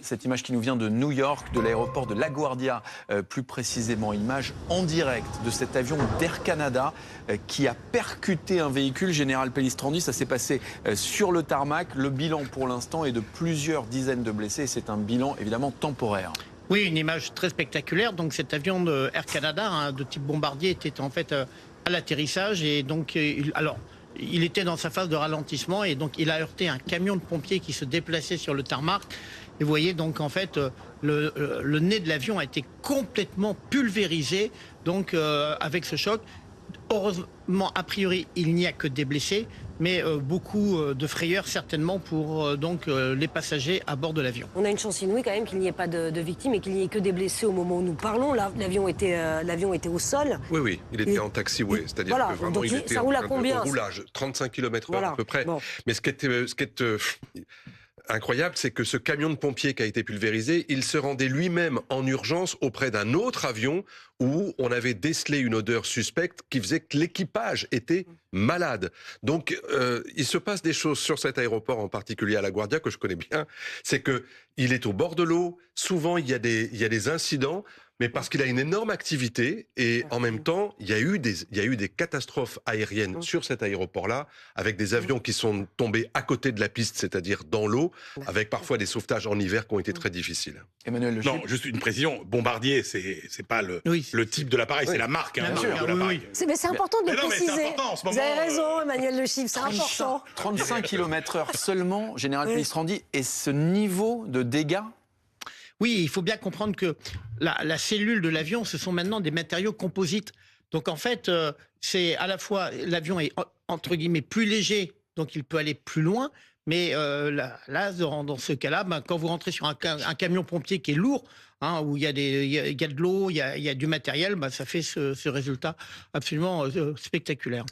cette image qui nous vient de New York, de l'aéroport de LaGuardia, plus précisément. Image en direct de cet avion d'Air Canada qui a percuté un véhicule. Général Pellistrandi, ça s'est passé sur le tarmac. Le bilan pour l'instant est de plusieurs dizaines de blessés. C'est un bilan évidemment temporaire. Oui, une image très spectaculaire. Donc cet avion de Air Canada, de type bombardier, était en fait à l'atterrissage et donc il était dans sa phase de ralentissement et donc il a heurté un camion de pompiers qui se déplaçait sur le tarmac. Et vous voyez donc en fait le nez de l'avion a été complètement pulvérisé donc avec ce choc. Heureusement, a priori, il n'y a que des blessés, mais beaucoup de frayeurs certainement pour les passagers à bord de l'avion. On a une chance inouïe quand même qu'il n'y ait pas de victimes et qu'il n'y ait que des blessés au moment où nous parlons. Là, l'avion était au sol. Oui, il était en taxiway, c'est-à-dire que vraiment donc il était ça roule à combien? en roulage, 35 km/h Voilà. à peu près. Bon. Mais ce qui est incroyable, c'est que ce camion de pompiers qui a été pulvérisé, il se rendait lui-même en urgence auprès d'un autre avion où on avait décelé une odeur suspecte qui faisait que l'équipage était malade. Donc, il se passe des choses sur cet aéroport, en particulier à LaGuardia, que je connais bien. C'est que il est au bord de l'eau. Souvent, il y a des incidents, mais parce qu'il a une énorme activité et en même temps, il y a eu des catastrophes aériennes sur cet aéroport-là, avec des avions qui sont tombés à côté de la piste, c'est-à-dire dans l'eau, avec parfois des sauvetages en hiver qui ont été très difficiles. Emmanuel Le Non, Chypre. juste une précision. Bombardier, c'est pas le type de l'appareil, c'est la marque Bien de sûr, l'appareil. Mais c'est important de le Mais non, mais c'est préciser. important en ce moment. Vous avez raison, Emmanuel Le Chypre, c'est important. 35 km/h seulement, Général Pellistrandi, et ce niveau de dégâts. Oui, il faut bien comprendre que la cellule de l'avion, ce sont maintenant des matériaux composites. Donc en fait, c'est à la fois, l'avion est entre guillemets plus léger, donc il peut aller plus loin. Mais là, dans ce cas-là, quand vous rentrez sur un camion pompier qui est lourd, où il y a de l'eau, il y a du matériel, ça fait ce résultat absolument spectaculaire.